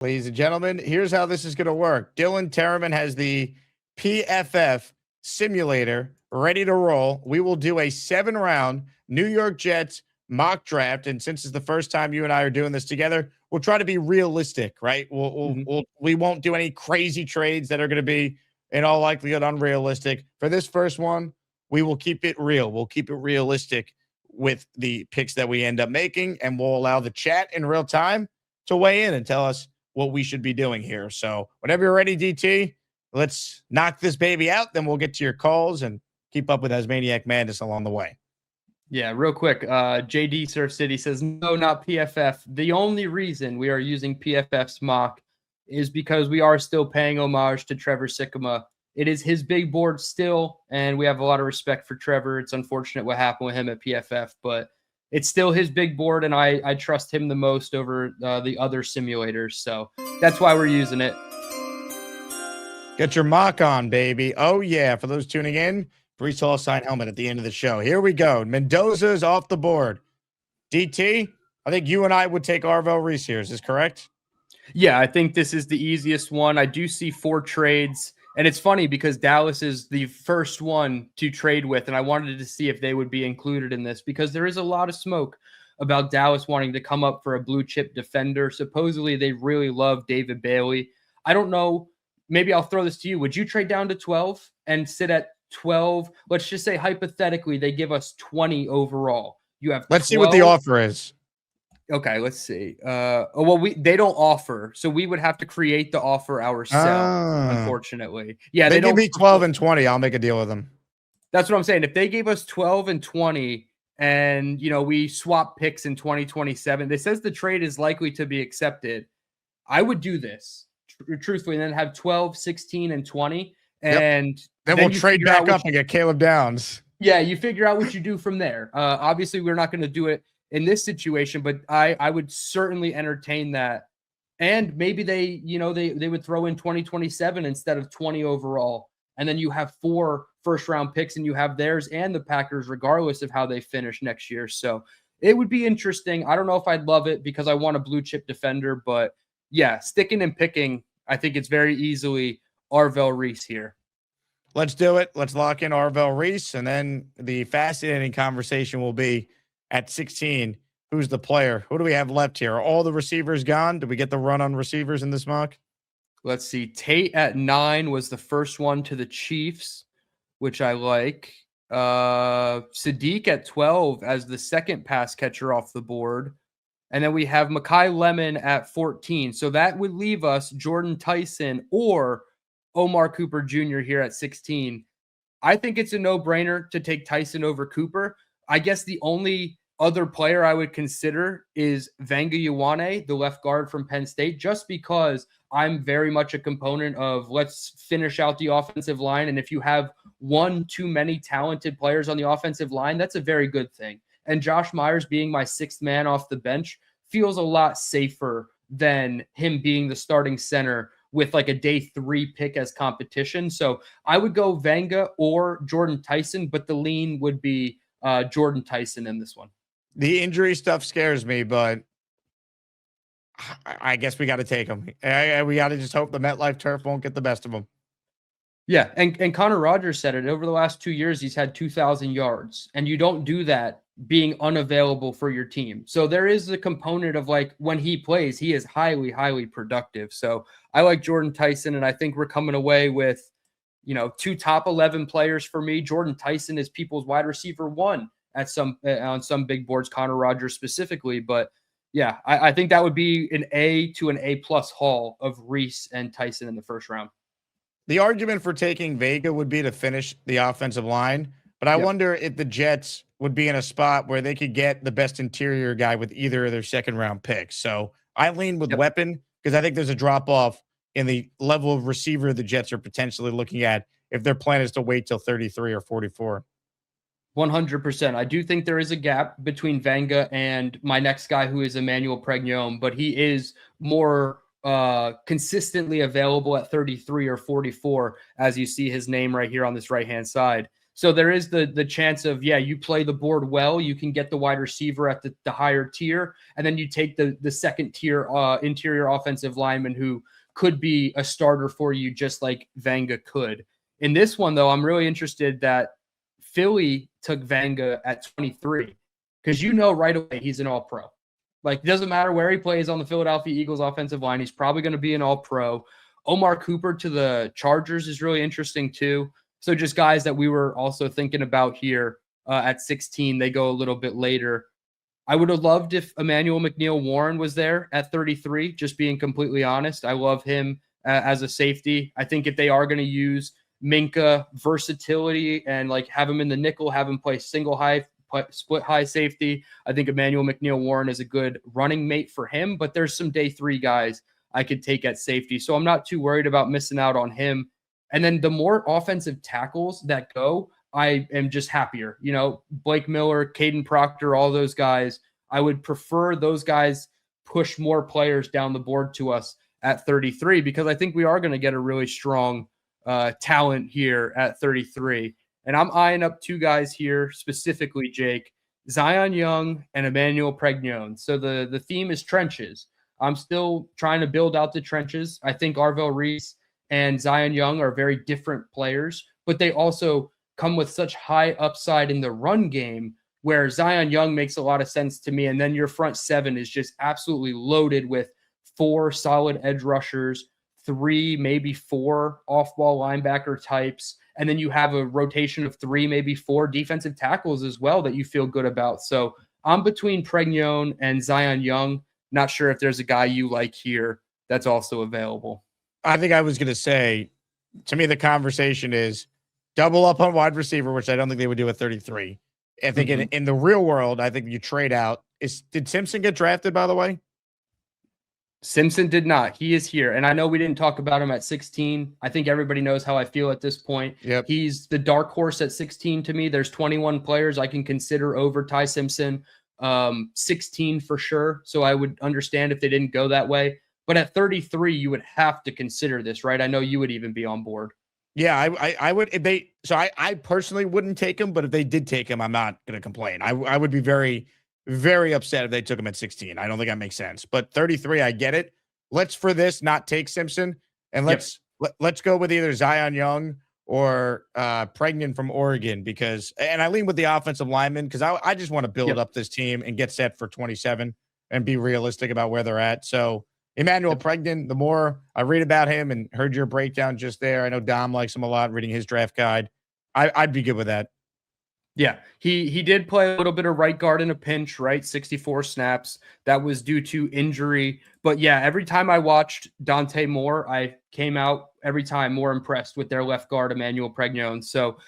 Ladies and gentlemen, here's how this is going to work. Dylan Tereman has the PFF simulator ready to roll. We will do a 7-round New York Jets mock draft. And since it's the first time you and I are doing this together, we'll try to be realistic, right? We won't do any crazy trades that are going to be, in all likelihood, unrealistic. For this first one, we will keep it real. We'll keep it realistic with the picks that we end up making, and we'll allow the chat in real time to weigh in and tell us what we should be doing here. So whenever you're ready, DT, let's knock this baby out. Then we'll get to your calls and keep up with Asmaniac Madness along the way. Yeah, real quick. JD Surf City says, no, not PFF. The only reason we are using PFF's mock is because we are still paying homage to Trevor Sikkema. It is his big board still, and we have a lot of respect for Trevor. It's unfortunate what happened with him at PFF, but it's still his big board, and I trust him the most over the other simulators. So that's why we're using it. Get your mock on, baby. Oh, yeah. For those tuning in, Brees Hall sign helmet at the end of the show. Here we go. Mendoza's off the board. DT, I think you and I would take Arvell Reese here. Is this correct? Yeah, I think this is the easiest one. I do see 4 trades. And it's funny because Dallas is the first one to trade with, and I wanted to see if they would be included in this because there is a lot of smoke about Dallas wanting to come up for a blue chip defender. Supposedly, they really love David Bailey. I don't know. Maybe I'll throw this to you. Would you trade down to 12 and sit at 12? Let's just say hypothetically they give us 20 overall. You have 12. Let's see what the offer is. Okay, let's see. They don't offer, so we would have to create the offer ourselves. Unfortunately, yeah, they give me 12 and 20. I'll make a deal with them. That's what I'm saying. If they gave us 12 and 20, and we swap picks in 2027, this says the trade is likely to be accepted. I would do this truthfully, and then have 12, 16, and 20, and then we'll trade back up and get Caleb Downs. Yeah, you figure out what you do from there. Obviously, we're not going to do it in this situation, but I would certainly entertain that. And maybe they would throw in 2027 instead of 20 overall. And then you have 4 first-round picks, and you have theirs and the Packers, regardless of how they finish next year. So it would be interesting. I don't know if I'd love it because I want a blue-chip defender. But, yeah, sticking and picking, I think it's very easily Arvell Reese here. Let's do it. Let's lock in Arvell Reese, and then the fascinating conversation will be at 16, who's the player? Who do we have left here? Are all the receivers gone? Did we get the run on receivers in this mock? Let's see. Tate at 9 was the first one to the Chiefs, which I like. Sadiq at 12 as the second pass catcher off the board. And then we have Mekhi Lemon at 14. So that would leave us Jordan Tyson or Omar Cooper Jr. here at 16. I think it's a no-brainer to take Tyson over Cooper. I guess the only other player I would consider is Vanga Ioane, the left guard from Penn State, just because I'm very much a component of let's finish out the offensive line. And if you have one too many talented players on the offensive line, that's a very good thing. And Josh Myers being my 6th man off the bench feels a lot safer than him being the starting center with like a day 3 pick as competition. So I would go Vanga or Jordan Tyson, but the lean would be Jordan Tyson in this one. The injury stuff scares me, but I guess we got to take him. We got to just hope the MetLife turf won't get the best of him. Yeah, and Connor Rogers said it. Over the last 2 years, he's had 2,000 yards, and you don't do that being unavailable for your team. So there is a component of like when he plays, he is highly, highly productive. So I like Jordan Tyson, and I think we're coming away with, 2 top 11 players for me. Jordan Tyson is people's wide receiver 1 on some big boards, Connor Rogers specifically. But yeah, I think that would be an A to an A+ haul of Reese and Tyson in the first round. The argument for taking Vega would be to finish the offensive line, but I wonder if the Jets would be in a spot where they could get the best interior guy with either of their second-round picks. So I lean with weapon because I think there's a drop-off in the level of receiver the Jets are potentially looking at if their plan is to wait till 33 or 44. 100%. I do think there is a gap between Vanga and my next guy, who is Emmanuel Pregnon, but he is more consistently available at 33 or 44, as you see his name right here on this right-hand side. So there is the chance of, yeah, you play the board well, you can get the wide receiver at the higher tier, and then you take the second tier interior offensive lineman who could be a starter for you, just like Vanga could. In this one, though, I'm really interested that Philly took Vanga at 23 because right away he's an all-pro. Like, it doesn't matter where he plays on the Philadelphia Eagles offensive line, he's probably going to be an all-pro. Omar Cooper to the Chargers is really interesting too. So just guys that we were also thinking about here at 16. They go a little bit later. I would have loved if Emmanuel McNeil-Warren was there at 33, just being completely honest. I love him as a safety. I think if they are going to use Minka versatility and like have him in the nickel, have him play single high, split high safety, I think Emmanuel McNeil-Warren is a good running mate for him. But there's some day 3 guys I could take at safety. So I'm not too worried about missing out on him. And then the more offensive tackles that go, I am just happier. Blake Miller, Caden Proctor, all those guys, I would prefer those guys push more players down the board to us at 33 because I think we are going to get a really strong talent here at 33. And I'm eyeing up 2 guys here specifically, Jake, Zion Young and Emmanuel Pregnon. So the theme is trenches. I'm still trying to build out the trenches. I think Arvell Reese and Zion Young are very different players, but they also come with such high upside in the run game where Zion Young makes a lot of sense to me. And then your front 7 is just absolutely loaded with 4 solid edge rushers, 3, maybe 4 off-ball linebacker types. And then you have a rotation of 3, maybe 4 defensive tackles as well that you feel good about. So I'm between Pregnon and Zion Young. Not sure if there's a guy you like here that's also available. I think I was going to say, to me, the conversation is double up on wide receiver, which I don't think they would do at 33. I think in the real world, I think you trade out. Did Simpson get drafted, by the way? Simpson did not. He is here. And I know we didn't talk about him at 16. I think everybody knows how I feel at this point. Yep. He's the dark horse at 16 to me. There's 21 players I can consider over Tai Simpson. 16 for sure. So I would understand if they didn't go that way. But at 33, you would have to consider this, right? I know you would even be on board. Yeah, I would. If they, so I personally wouldn't take him, but if they did take him, I'm not going to complain. I would be very, very upset if they took him at 16. I don't think that makes sense. But 33, I get it. Let's for this not take Simpson, and let's go with either Zion Young or Pregnon from Oregon and I lean with the offensive lineman because I just want to build up this team and get set for 27 and be realistic about where they're at. So Emmanuel Pregnon, the more I read about him and heard your breakdown just there, I know Dom likes him a lot, reading his draft guide. I'd be good with that. Yeah, he did play a little bit of right guard in a pinch, right? 64 snaps. That was due to injury. But yeah, every time I watched Dante Moore, I came out every time more impressed with their left guard, Emmanuel Pregnon. So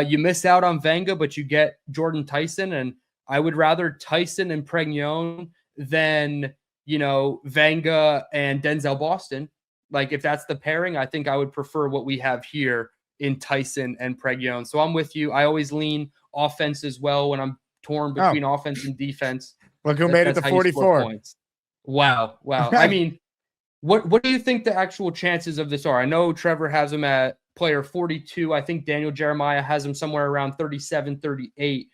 you miss out on Vanga, but you get Jordan Tyson. And I would rather Tyson and Pregnon than, Vanga and Denzel Boston. Like, if that's the pairing, I think I would prefer what we have here in Tyson and Pregnon. So I'm with you. I always lean offense as well when I'm torn between offense and defense. Look who made it to 44. Wow. I mean, what do you think the actual chances of this are? I know Trevor has him at player 42. I think Daniel Jeremiah has him somewhere around 37, 38.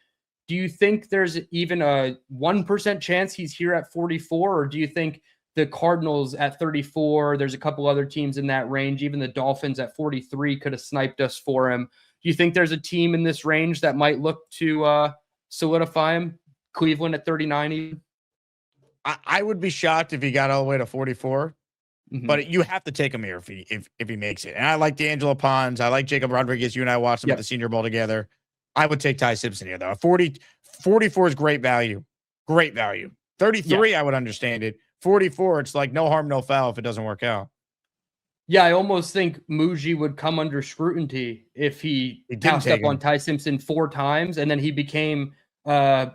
Do you think there's even a 1% chance he's here at 44? Or do you think the Cardinals at 34, there's a couple other teams in that range, even the Dolphins at 43 could have sniped us for him? Do you think there's a team in this range that might look to solidify him? Cleveland at 39 even? I would be shocked if he got all the way to 44, but you have to take him here if he makes it. And I like D'Angelo Pons. I like Jacob Rodriguez. You and I watched him at the Senior Bowl together. I would take Tai Simpson here, though. 44 is great value. Great value. 33, I would understand it. 44, it's like no harm, no foul if it doesn't work out. Yeah, I almost think Muji would come under scrutiny if he passed up on Tai Simpson 4 times and then he became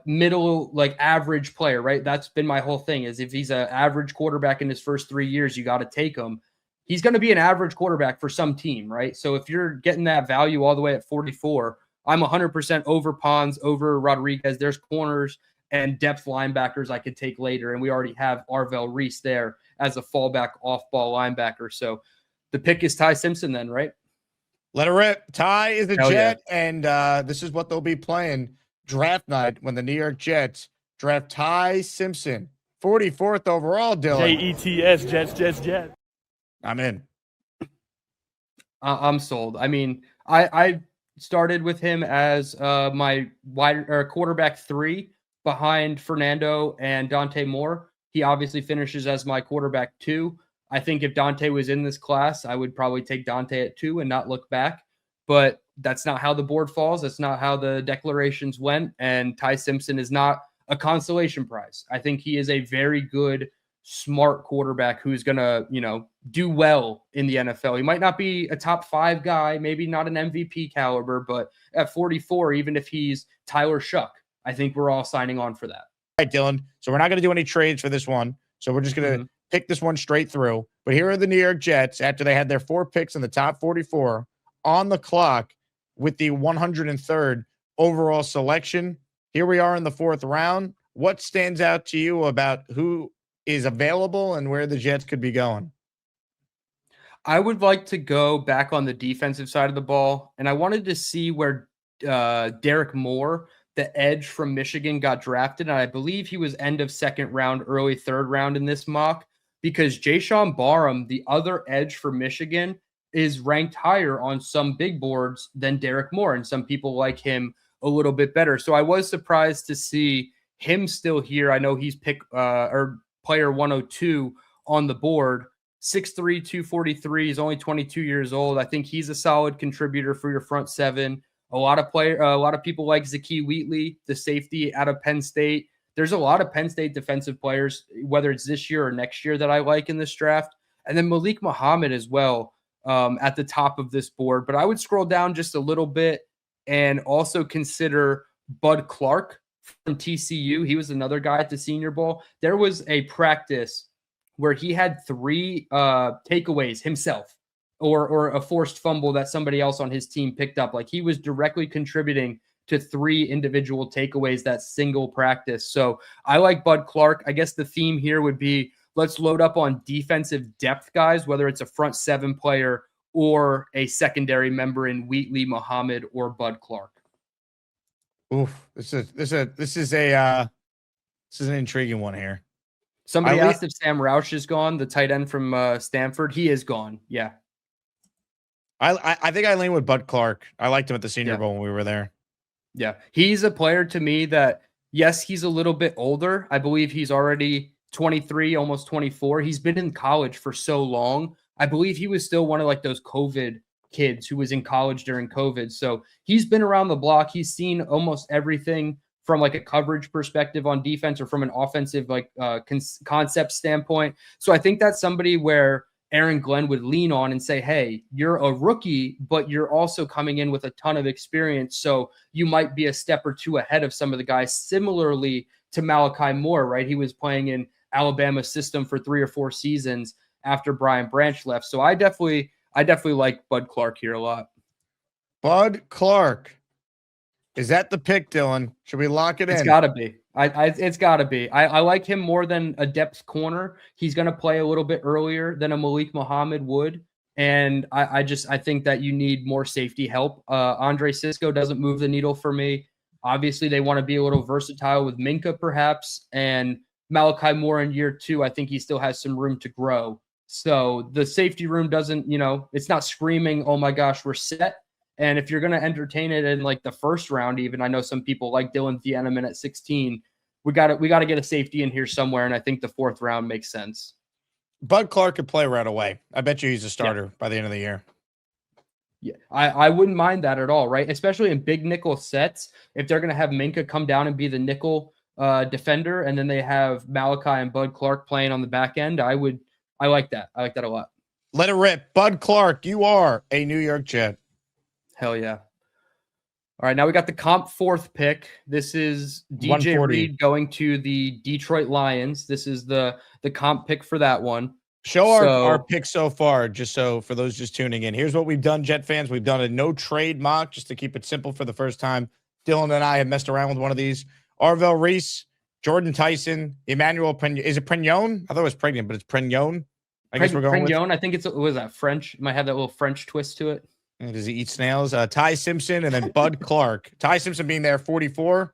middle, like average player, right? That's been my whole thing is if he's an average quarterback in his first 3 years, you got to take him. He's going to be an average quarterback for some team, right? So if you're getting that value all the way at 44, I'm 100% over Pons, over Rodriguez. There's corners and depth linebackers I could take later. And we already have Arvell Reese there as a fallback off-ball linebacker. So the pick is Tai Simpson then, right? Let it rip. Ty is a Hell yeah. Jet, and this is what they'll be playing draft night when the New York Jets draft Tai Simpson, 44th overall. Dylan, Jets, Jets. I'm in. I'm sold. I mean, I started with him as my quarterback 3 behind Fernando and Dante Moore. He obviously finishes as my quarterback 2. I think if Dante was in this class, I would probably take Dante at 2 and not look back. But that's not how the board falls. That's not how the declarations went. And Tai Simpson is not a consolation prize. I think he is a very good, smart quarterback who's going to, do well in the NFL. He might not be a top 5 guy, maybe not an MVP caliber, but at 44, even if he's Tyler Shuck, I think we're all signing on for that. All right, Dylan. So we're not going to do any trades for this one. So we're just going to pick this one straight through. But here are the New York Jets after they had their 4 picks in the top 44 on the clock with the 103rd overall selection. Here we are in the 4th round. What stands out to you about who is available and where the Jets could be going? I would like to go back on the defensive side of the ball, and I wanted to see where Derek Moore, the edge from Michigan, got drafted. And I believe he was end of 2nd round, early 3rd round in this mock, because Jayshon Barham, the other edge for Michigan, is ranked higher on some big boards than Derek Moore, and some people like him a little bit better. So I was surprised to see him still here. I know he's player 102 on the board. 6'3", 243. He's only 22 years old. I think he's a solid contributor for your front 7. A lot of people like Zakee Wheatley, the safety out of Penn State. There's a lot of Penn State defensive players, whether it's this year or next year, that I like in this draft. And then Malik Muhammad as well at the top of this board. But I would scroll down just a little bit and also consider Bud Clark from TCU. He was another guy at the Senior Bowl. There was a practice where he had 3 takeaways himself, or a forced fumble that somebody else on his team picked up. Like, he was directly contributing to 3 individual takeaways that single practice. So I like Bud Clark. I guess the theme here would be, let's load up on defensive depth guys, whether it's a front 7 player or a secondary member in Wheatley, Muhammad, or Bud Clark. Oof, this is an intriguing one here. Somebody asked if Sam Roush is gone, the tight end from Stanford. He is gone. Yeah. I think I lean with Bud Clark. I liked him at the Senior Bowl when we were there. Yeah. He's a player to me that, yes, he's a little bit older. I believe he's already 23, almost 24. He's been in college for so long. I believe he was still one of like those COVID kids who was in college during COVID. So he's been around the block. He's seen almost everything from like a coverage perspective on defense, or from an offensive concept standpoint. So I think that's somebody where Aaron Glenn would lean on and say, hey, you're a rookie, but you're also coming in with a ton of experience. So you might be a step or 2 ahead of some of the guys, similarly to Malachi Moore, right? He was playing in Alabama's system for 3 or 4 seasons after Brian Branch left. So I definitely like Bud Clark here a lot. Bud Clark. Is that the pick, Dylan? Should we lock it in? It's got to be. It's got to be. I like him more than a depth corner. He's going to play a little bit earlier than a Malik Muhammad would. And I think that you need more safety help. Andre Cisco doesn't move the needle for me. Obviously, they want to be a little versatile with Minka, perhaps. And Malachi Moore in year 2, I think he still has some room to grow. So the safety room doesn't, it's not screaming, oh my gosh, we're set. And if you're going to entertain it in like the 1st round, even, I know some people like Dylan Tereman at 16. We got to get a safety in here somewhere, and I think the 4th round makes sense. Bud Clark could play right away. I bet you he's a starter by the end of the year. Yeah, I wouldn't mind that at all, right? Especially in big nickel sets. If they're going to have Minka come down and be the nickel defender, and then they have Malachi and Bud Clark playing on the back end, I like that. I like that a lot. Let it rip. Bud Clark, you are a New York Jet. Hell yeah. All right, now we got the comp 4th pick. This is DJ Reed going to the Detroit Lions. This is the comp pick for that one. Show our pick so far, just so for those just tuning in. Here's what we've done, Jet fans. We've done a no trade mock just to keep it simple for the first time. Dylan and I have messed around with one of these. Arvell Reese, Jordan Tyson, Emmanuel Pregnon. Is it Pregnon? I thought it was Pregnon, but it's Pregnon. I guess we're going with. I think was that French. It might have that little French twist to it. And does he eat snails? Tai Simpson and then Bud Clark. Tai Simpson being there 44.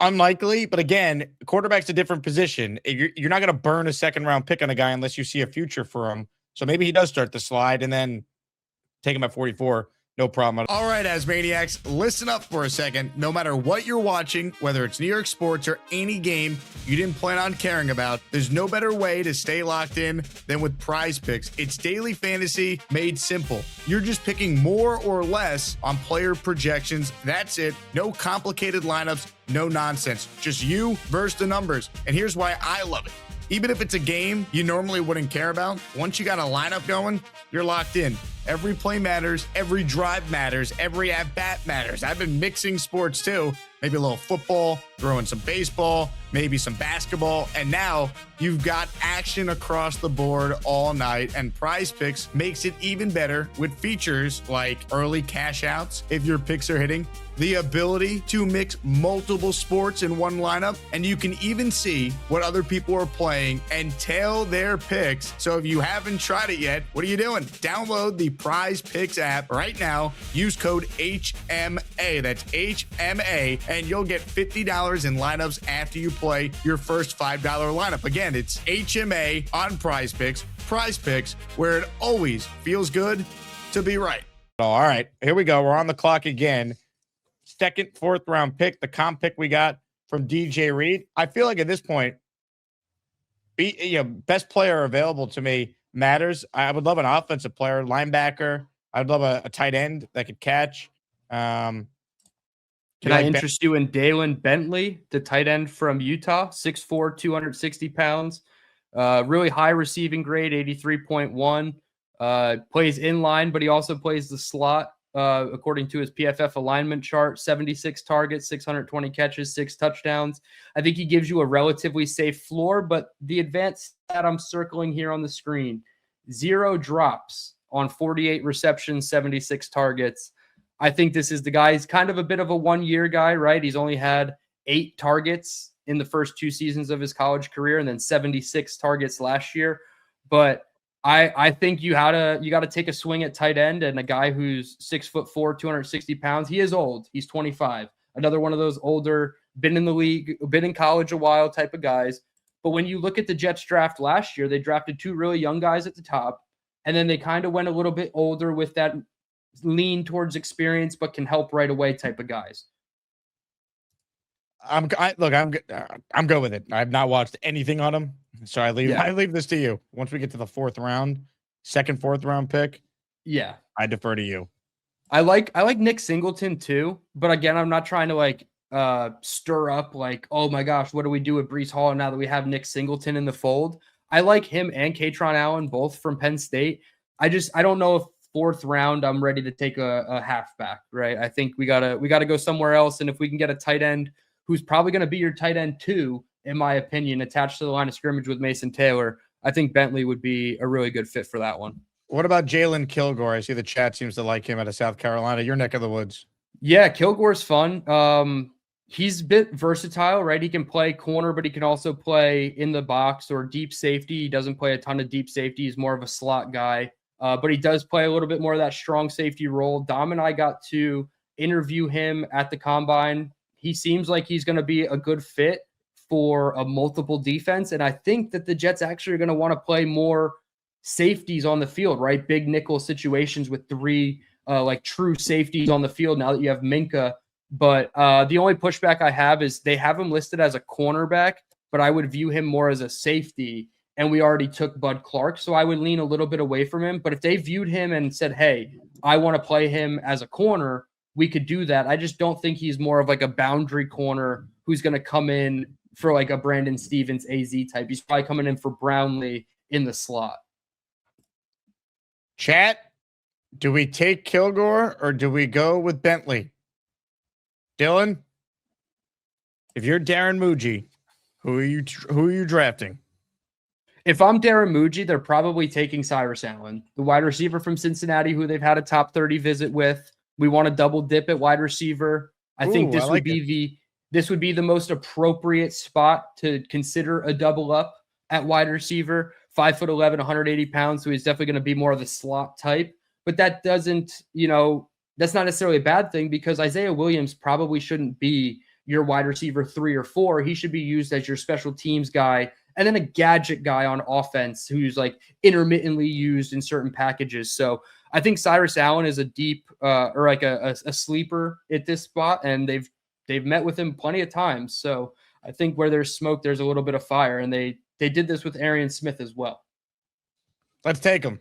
Unlikely, but again, quarterback's a different position. You're not going to burn a second round pick on a guy unless you see a future for him. So maybe he does start the slide and then take him at 44. No problem. All right, Asmaniacs, listen up for a second. No matter what you're watching, whether it's New York sports or any game you didn't plan on caring about, there's no better way to stay locked in than with PrizePicks. It's daily fantasy made simple. You're just picking more or less on player projections. That's it. No complicated lineups, no nonsense. Just you versus the numbers. And here's why I love it. Even if it's a game you normally wouldn't care about, once you got a lineup going, you're locked in. Every play matters, every drive matters, every at-bat matters. I've been mixing sports too. Maybe a little football, throwing some baseball, maybe some basketball, and now you've got action across the board all night, and PrizePicks makes it even better with features like early cash outs if your picks are hitting, the ability to mix multiple sports in one lineup, and you can even see what other people are playing and tail their picks. So if you haven't tried it yet, what are you doing? Download the PrizePicks app right now. Use code HMA. That's HMA, and you'll get $50 in lineups after you play your first $5 lineup. Again, it's HMA on PrizePicks. PrizePicks, where it always feels good to be right. All right, here we go. We're on the clock again. Second, fourth round pick, the comp pick we got from DJ Reed. I feel like at this point, best player available to me matters. I would love an offensive player, linebacker. I'd love a tight end that could catch. Can I interest you in Dalen Bentley, the tight end from Utah, 6'4", 260 pounds, really high receiving grade, 83.1. Plays in line, but he also plays the slot. According to his PFF alignment chart, 76 targets, 620 catches, 6 touchdowns. I think he gives you a relatively safe floor, but the advanced stat I'm circling here on the screen, 0 drops on 48 receptions, 76 targets. I think this is the guy. He's kind of a bit of a one-year guy, right? He's only had 8 targets in the first 2 seasons of his college career and then 76 targets last year. But I think you got to take a swing at tight end, and a guy who's 6'4", 260 pounds. He is old. He's 25. Another one of those older, been in the league, been in college a while type of guys. But when you look at the Jets draft last year, they drafted 2 really young guys at the top, and then they kind of went a little bit older with that lean towards experience, but can help right away type of guys. I'm good with it. I've not watched anything on him, so I leave this to you. Once we get to the fourth round pick, I defer to you. I like Nick Singleton too, but again, I'm not trying to stir up oh my gosh, what do we do with Breece Hall now that we have Nick Singleton in the fold? I like him and Katron Allen both from Penn State. I don't know if fourth round I'm ready to take a halfback, right? I think we gotta go somewhere else, and if we can get a tight end who's probably going to be your tight end too, in my opinion, attached to the line of scrimmage with Mason Taylor, I think Bentley would be a really good fit for that one. What about Jalen Kilgore? I see the chat seems to like him out of South Carolina, your neck of the woods. Yeah, Kilgore's fun. He's a bit versatile, right? He can play corner, but he can also play in the box or deep safety. He doesn't play a ton of deep safety. He's more of a slot guy, but he does play a little bit more of that strong safety role. Dom and I got to interview him at the Combine. He seems like he's going to be a good fit for a multiple defense. And I think that the Jets actually are going to want to play more safeties on the field, right? Big nickel situations with 3 true safeties on the field now that you have Minka. But the only pushback I have is they have him listed as a cornerback, but I would view him more as a safety. And we already took Bud Clark, so I would lean a little bit away from him. But if they viewed him and said, hey, I want to play him as a corner, we could do that. I just don't think he's more of a boundary corner who's going to come in for a Brandon Stevens AZ type. He's probably coming in for Brownlee in the slot. Chat, do we take Kilgore or do we go with Bentley? Dylan, if you're Darren Muji, who are you drafting? If I'm Darren Muji, they're probably taking Cyrus Allen, the wide receiver from Cincinnati, who they've had a top 30 visit with. We want to double dip at wide receiver. I think this would be the most appropriate spot to consider a double up at wide receiver. 5'11", 180 pounds, so he's definitely going to be more of the slot type. but that doesn't, that's not necessarily a bad thing because Isaiah Williams probably shouldn't be your wide receiver 3 or 4. He should be used as your special teams guy and then a gadget guy on offense who's like intermittently used in certain packages. So I think Cyrus Allen is a deep or like a sleeper at this spot, and they've met with him plenty of times. So I think where there's smoke, there's a little bit of fire, and they did this with Arian Smith as well. Let's take him.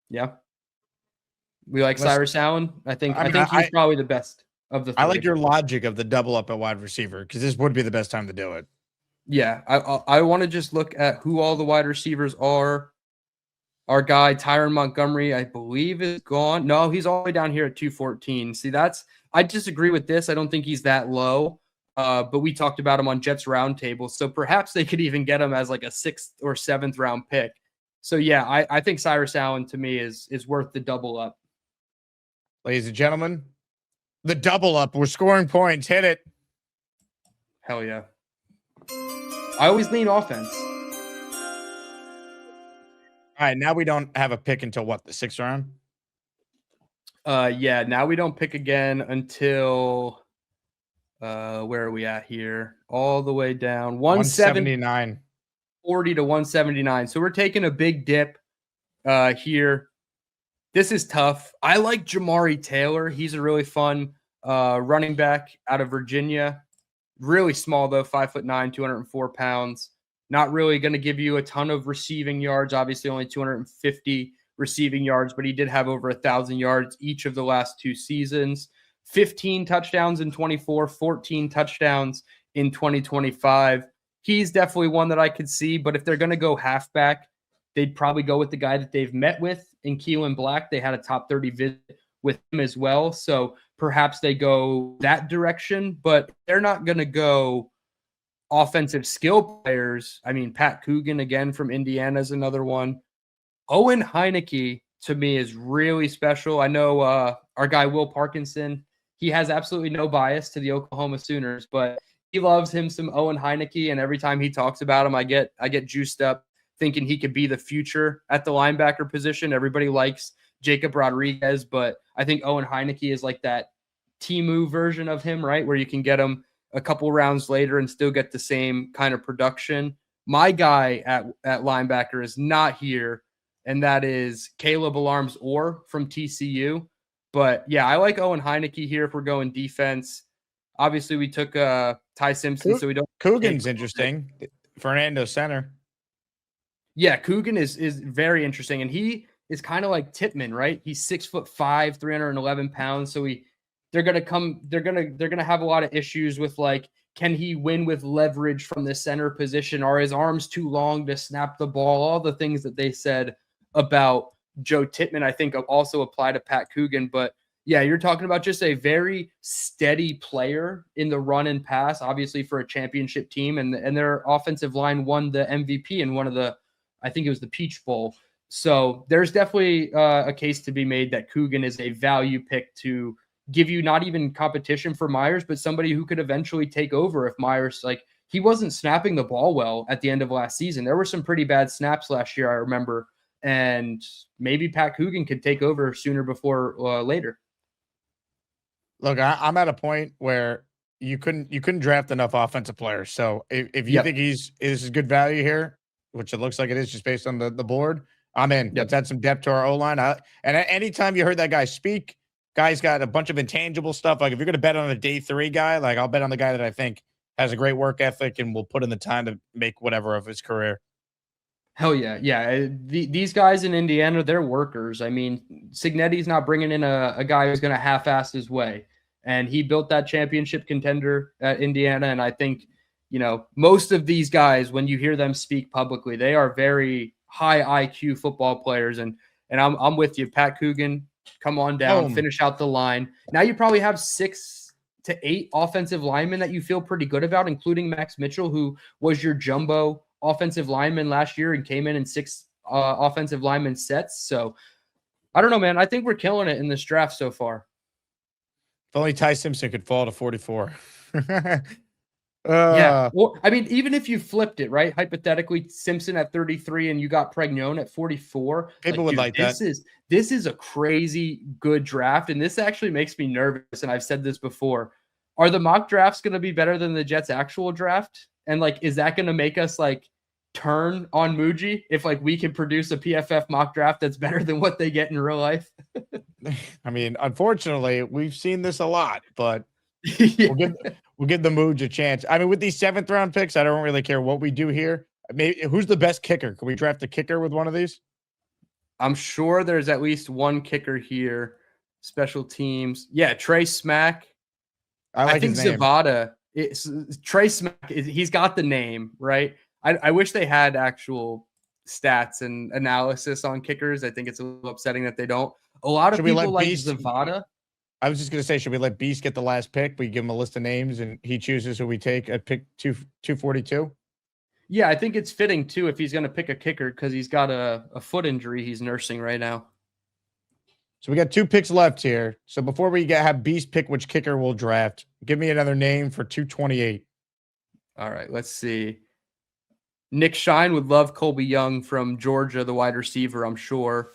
Yeah. We like Cyrus Allen. I think he's probably the best of the 3. I like your logic of the double up at wide receiver because this would be the best time to do it. Yeah, I want to just look at who all the wide receivers are. Our guy Tyron Montgomery, I believe, is gone. No, he's all the way down here at 214. See, I disagree with this. I don't think he's that low. But we talked about him on Jets Roundtable, so perhaps they could even get him as like a 6th or 7th round pick. So yeah, I think Cyrus Allen to me is worth the double up. Ladies and gentlemen, the double up. We're scoring points. Hit it. Hell yeah. I always lean offense. All right, now we don't have a pick until what, the 6th round? Yeah, now we don't pick again until where are we at here? All the way down 179. 40 to 179. So we're taking a big dip here. This is tough. I like Jamari Taylor. He's a really fun running back out of Virginia. Really small, though, 5'9", 204 pounds. Not really going to give you a ton of receiving yards. Obviously, only 250 receiving yards, but he did have over 1,000 yards each of the last 2 seasons. 15 touchdowns in 24, 14 touchdowns in 2025. He's definitely one that I could see, but if they're going to go halfback, they'd probably go with the guy that they've met with in Keelan Black. They had a top 30 visit with him as well. So perhaps they go that direction, but they're not going to go offensive skill players. I mean, Pat Coogan, again, from Indiana is another one. Owen Heineke, to me, is really special. I know our guy, Will Parkinson, he has absolutely no bias to the Oklahoma Sooners, but he loves him some Owen Heineke, and every time he talks about him, I get juiced up thinking he could be the future at the linebacker position. Everybody likes Jacob Rodriguez, but I think Owen Heineke is like that Temu version of him, right? Where you can get him a couple rounds later and still get the same kind of production. My guy at linebacker is not here, and that is Caleb Alarms-Orr from TCU. But yeah, I like Owen Heineke here if we're going defense. Obviously, we took Tai Simpson, so we don't. Coogan's interesting. Fernando center. Yeah, Coogan is very interesting, and he is kind of like Tippmann, right? He's 6'5", 311 pounds. So they're gonna have a lot of issues with like, can he win with leverage from the center position? Are his arms too long to snap the ball? All the things that they said about Joe Tippmann, I think also apply to Pat Coogan. But yeah, you're talking about just a very steady player in the run and pass, obviously for a championship team, and their offensive line won the MVP in one of the, I think it was the Peach Bowl. So there's definitely a case to be made that Coogan is a value pick to give you not even competition for Myers, but somebody who could eventually take over if Myers, like, he wasn't snapping the ball well at the end of last season. There were some pretty bad snaps last year, I remember. And maybe Pat Coogan could take over sooner before later. Look, I'm at a point where you couldn't draft enough offensive players. So if you think this is good value here, which it looks like it is just based on the board, I'm in. Let's add some depth to our O-line. And anytime you heard that guy speak, guy's got a bunch of intangible stuff. Like if you're going to bet on a day 3 guy, like I'll bet on the guy that I think has a great work ethic and will put in the time to make whatever of his career. Hell yeah. Yeah. These guys in Indiana, they're workers. I mean, Cignetti's not bringing in a guy who's going to half-ass his way. And he built that championship contender at Indiana. And I think, most of these guys, when you hear them speak publicly, they are very high IQ football players. And I'm with you. Pat Coogan, come on down, finish out the line. Now you probably have 6 to 8 offensive linemen that you feel pretty good about, including Max Mitchell, who was your jumbo offensive lineman last year and came in 6 offensive lineman sets. So I don't know, man. I think we're killing it in this draft so far. If only Tai Simpson could fall to 44. Yeah. Well, I mean, even if you flipped it, right? Hypothetically, Simpson at 33 and you got Pregnon at 44. People would like that. This is a crazy good draft. And this actually makes me nervous. And I've said this before. Are the mock drafts going to be better than the Jets' actual draft? And like, is that going to make us like turn on Muji if like we can produce a PFF mock draft that's better than what they get in real life? I mean, unfortunately, we've seen this a lot, but Yeah. we'll give the Mooj a chance. I mean, with these 7th round picks, I don't really care what we do here. Maybe who's the best kicker? Can we draft a kicker with one of these? I'm sure there's at least one kicker here. Special teams. Yeah, Trey Smack. I think his name. Zavada. Trey Smack. He's got the name, right? I wish they had actual stats and analysis on kickers. I think it's a little upsetting that they don't. A lot of people like Zavada. I was just going to say, should we let Beast get the last pick? We give him a list of names and he chooses who we take at pick 242. Yeah, I think it's fitting too if he's going to pick a kicker because he's got a foot injury he's nursing right now. So we got 2 picks left here. So before we have Beast pick which kicker we'll draft, give me another name for 228. All right, let's see. Nick Shine would love Colby Young from Georgia, the wide receiver, I'm sure.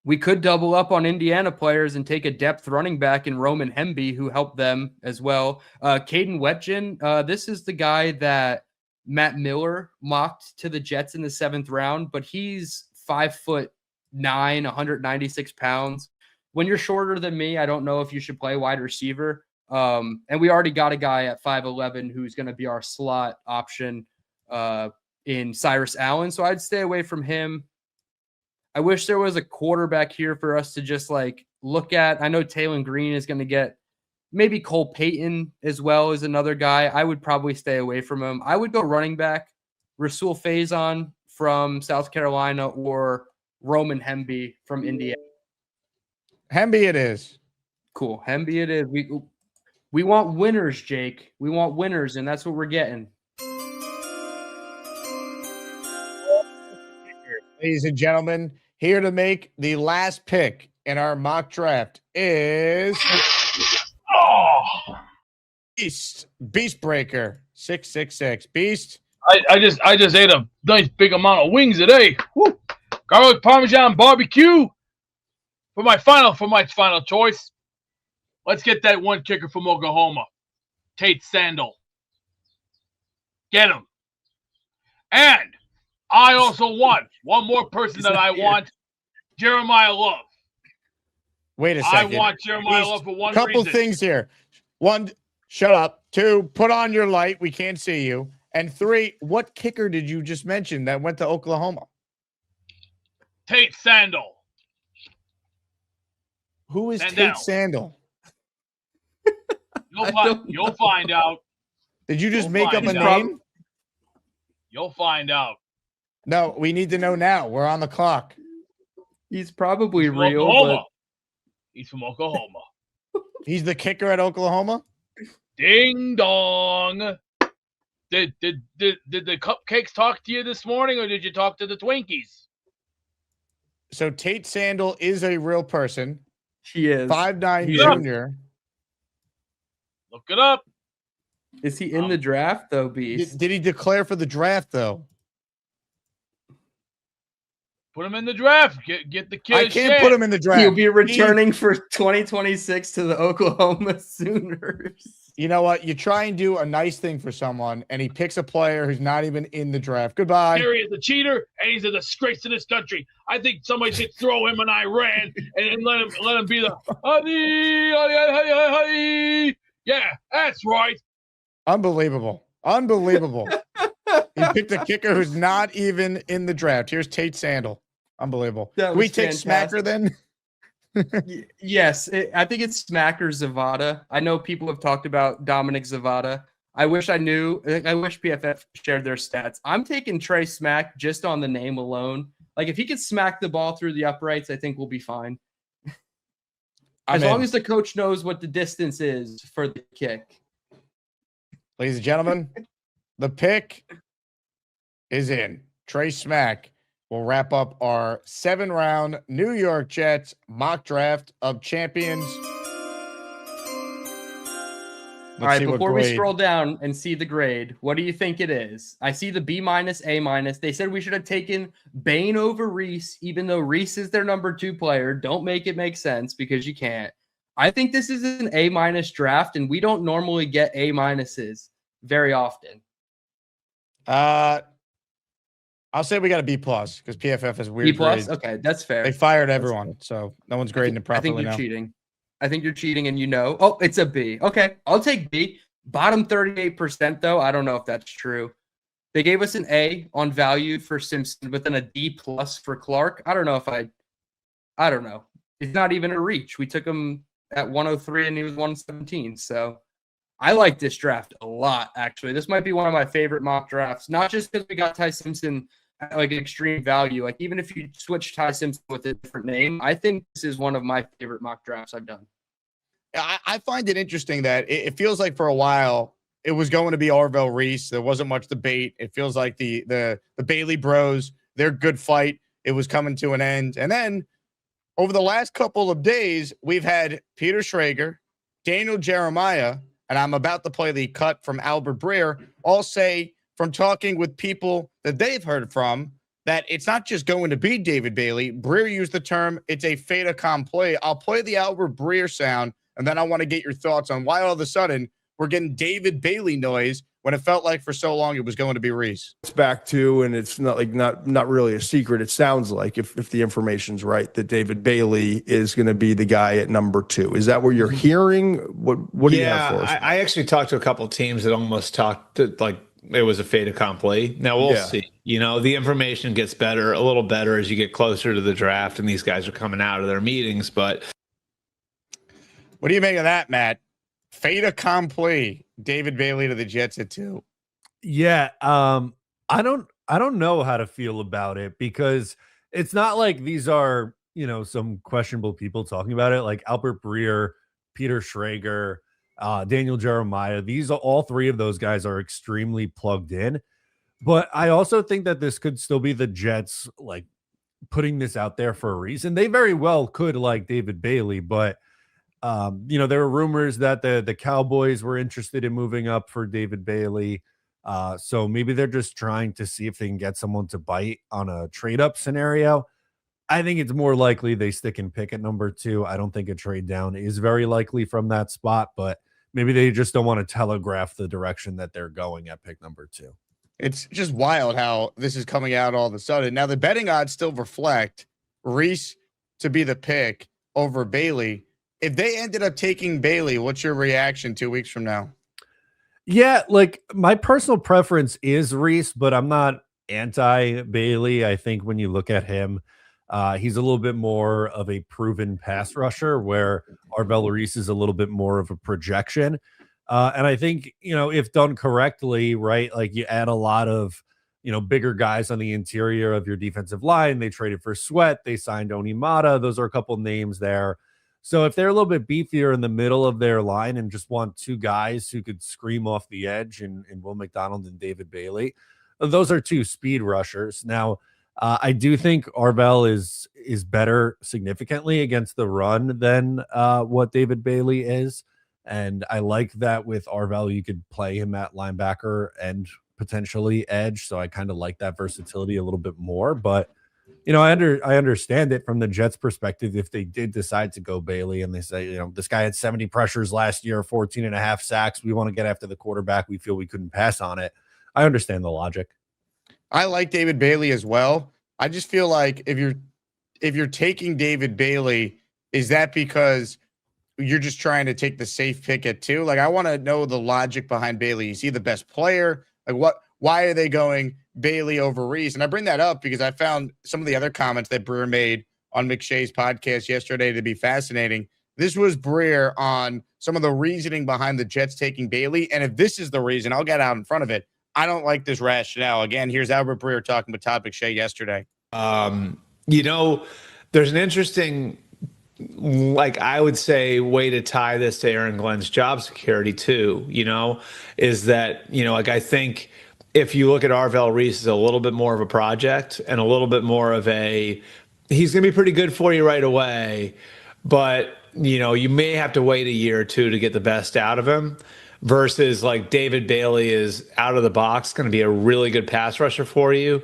We could double up on Indiana players and take a depth running back in Roman Hemby, who helped them as well. Caden Wetjen, this is the guy that Matt Miller mocked to the Jets in the 7th round, but he's 5'9", 196 pounds. When you're shorter than me, I don't know if you should play wide receiver. And we already got a guy at 5'11" who's going to be our slot option in Cyrus Allen, so I'd stay away from him. I wish there was a quarterback here for us to just like look at. I know Taylor Green is going to get maybe Cole Payton as well as another guy. I would probably stay away from him. I would go running back, Rasul Faison from South Carolina or Roman Hemby from Indiana. Hemby it is. Cool. Hemby it is. We want winners, Jake. We want winners, and that's what we're getting. Ladies and gentlemen, here to make the last pick in our mock draft is Beast Breaker 666. Beast. I just ate a nice big amount of wings today. Woo. Garlic Parmesan barbecue for my final choice. Let's get that one kicker from Oklahoma, Tate Sandal. Get him. And I also want one more person that I want, Jeremiah Love. Wait a second. I want Jeremiah Love for one couple reason. Things here. 1, shut up. 2, put on your light. We can't see you. And 3, what kicker did you just mention that went to Oklahoma? Tate Sandal. Who is Tate Sandal? You'll find out. Did you just make up a name? You'll find out. No, we need to know now. We're on the clock. He's probably real. But... He's from Oklahoma. He's the kicker at Oklahoma? Ding dong. Did the cupcakes talk to you this morning, or did you talk to the Twinkies? So Tate Sandal is a real person. He is. 5'9" junior. Look it up. Is he in the draft, though, Beast? Did he declare for the draft, though? Put him in the draft. Get the kid. I can't put him in the draft. He'll be returning for 2026 to the Oklahoma Sooners. You know what? You try and do a nice thing for someone, and he picks a player who's not even in the draft. Goodbye. Gary is a cheater, and he's a disgrace to this country. I think somebody should throw him in Iran and let him be the yeah, that's right. Unbelievable. Unbelievable. He picked a kicker who's not even in the draft. Here's Tate Sandal. Unbelievable. Can we take Smacker then? Yes. I think it's Smacker Zavada. I know people have talked about Dominic Zavada. I wish PFF shared their stats. I'm taking Trey Smack just on the name alone. Like, if he could smack the ball through the uprights, I think we'll be fine. As long as the coach knows what the distance is for the kick. Ladies and gentlemen, the pick is in. Trey Smack will wrap up our 7-round New York Jets mock draft of champions. All right, before we scroll down and see the grade, what do you think it is? I see the B-, A-. They said we should have taken Bane over Reese, even though Reese is their number 2 player. Don't make it make sense because you can't. I think this is an A- draft, and we don't normally get A-s very often. I'll say we got a B+ because PFF is weird. B+? Grades. Okay, that's fair. They fired everyone, so no one's grading it properly. I think you're cheating. I think you're cheating, and oh, it's a B. Okay, I'll take B. Bottom 38%, though. I don't know if that's true. They gave us an A on value for Simpson, but then a D+ for Clark. I don't know. It's not even a reach. We took him at 103, and he was 117. So I like this draft a lot, actually. This might be one of my favorite mock drafts, not just because we got Tai Simpson at like an extreme value. Like, even if you switch Tai Simpson with a different name, I think this is one of my favorite mock drafts I've done. I find it interesting that it feels like for a while it was going to be Arvell Reese. There wasn't much debate. It feels like the Bailey bros, their good fight, it was coming to an end. And then over the last couple of days, we've had Peter Schrager, Daniel Jeremiah, and I'm about to play the cut from Albert Breer, all say from talking with people that they've heard from that it's not just going to be David Bailey. Breer used the term, it's a fait accompli. I'll play the Albert Breer sound, and then I want to get your thoughts on why all of a sudden we're getting David Bailey noise when it felt like for so long it was going to be Reese. It's back to, and it's not really a secret. It sounds like if the information's right, that David Bailey is going to be the guy at number 2. Is that what you're hearing? What do you have for us? I actually talked to a couple of teams that almost talked to, like it was a fait accompli. Now we'll see. The information gets a little better as you get closer to the draft, and these guys are coming out of their meetings. But what do you make of that, Matt? Fait accompli, David Bailey to the Jets at 2. Yeah, I don't know how to feel about it because it's not like these are, some questionable people talking about it, like Albert Breer, Peter Schrager, Daniel Jeremiah. All 3 of those guys are extremely plugged in. But I also think that this could still be the Jets like putting this out there for a reason. They very well could like David Bailey, but there were rumors that the Cowboys were interested in moving up for David Bailey. So maybe they're just trying to see if they can get someone to bite on a trade up scenario. I think it's more likely they stick and pick at number 2. I don't think a trade down is very likely from that spot, but maybe they just don't want to telegraph the direction that they're going at pick number 2. It's just wild how this is coming out all of a sudden. Now the betting odds still reflect Reese to be the pick over Bailey. If they ended up taking Bailey, what's your reaction 2 weeks from now? Yeah, like my personal preference is Reese, but I'm not anti-Bailey. I think when you look at him, he's a little bit more of a proven pass rusher, where Arvell Reese is a little bit more of a projection. And I think, if done correctly, right, like you add a lot of, bigger guys on the interior of your defensive line. They traded for Sweat. They signed Onimata. Those are a couple names there. So if they're a little bit beefier in the middle of their line and just want 2 guys who could scream off the edge in Will McDonald and David Bailey, those are 2 speed rushers. Now, I do think Arvell is better significantly against the run than what David Bailey is. And I like that with Arvell, you could play him at linebacker and potentially edge. So I kind of like that versatility a little bit more. But I understand it from the Jets' perspective. If they did decide to go Bailey and they say, this guy had 70 pressures last year, 14.5 sacks. We want to get after the quarterback. We feel we couldn't pass on it. I understand the logic. I like David Bailey as well. I just feel like if you're taking David Bailey, is that because you're just trying to take the safe pick at 2? Like, I want to know the logic behind Bailey. Is he the best player? Like, why are they going Bailey over Reese? And I bring that up because I found some of the other comments that Breer made on McShay's podcast yesterday to be fascinating. This was Breer on some of the reasoning behind the Jets taking Bailey. And if this is the reason, I'll get out in front of it. I don't like this rationale. Again, here's Albert Breer talking with Todd McShay yesterday. There's an interesting, I would say, way to tie this to Aaron Glenn's job security too, is that, I think if you look at Arvell Reese as a little bit more of a project and a little bit more of he's going to be pretty good for you right away, but, you may have to wait a year or 2 to get the best out of him. versus like David Bailey is out of the box going to be a really good pass rusher for you.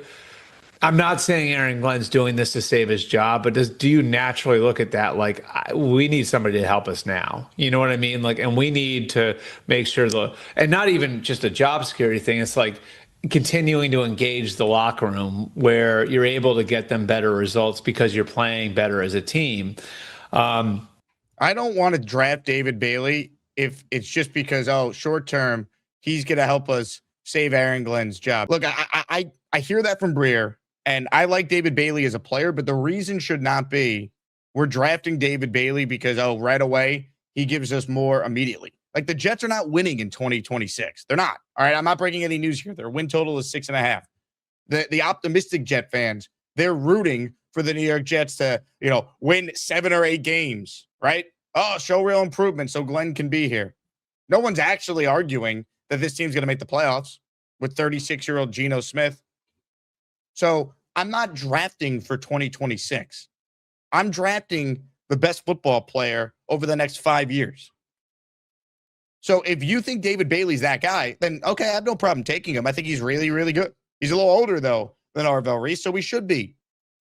I'm not saying Aaron Glenn's doing this to save his job, but do you naturally look at that like we need somebody to help us now? You know what I mean? Like, and we need to make sure and not even just a job security thing. It's like continuing to engage the locker room where you're able to get them better results because you're playing better as a team. I don't want to draft David Bailey if it's just because, short term, he's going to help us save Aaron Glenn's job. Look, I hear that from Breer. And I like David Bailey as a player, but the reason should not be we're drafting David Bailey because, right away, he gives us more immediately. Like, the Jets are not winning in 2026. They're not. All right, I'm not breaking any news here. Their win total is 6.5. The optimistic Jet fans, they're rooting for the New York Jets to, win 7 or 8 games, right? Oh, show real improvement so Glenn can be here. No one's actually arguing that this team's going to make the playoffs with 36-year-old Geno Smith. So I'm not drafting for 2026. I'm drafting the best football player over the next 5 years. So if you think David Bailey's that guy, then okay, I have no problem taking him. I think he's really, really good. He's a little older, though, than Arvell Reese, so we should be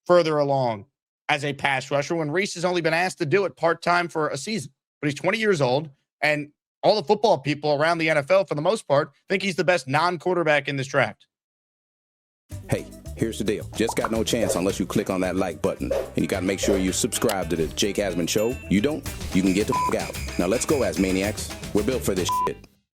further along as a pass rusher when Reese has only been asked to do it part-time for a season. But he's 20 years old, and all the football people around the NFL, for the most part, think he's the best non-quarterback in this draft. Hey, here's the deal. Just got no chance unless you click on that like button. And you got to make sure you subscribe to the Jake Asman Show. You don't, you can get the f*** out. Now let's go, Asmaniacs. We're built for this shit.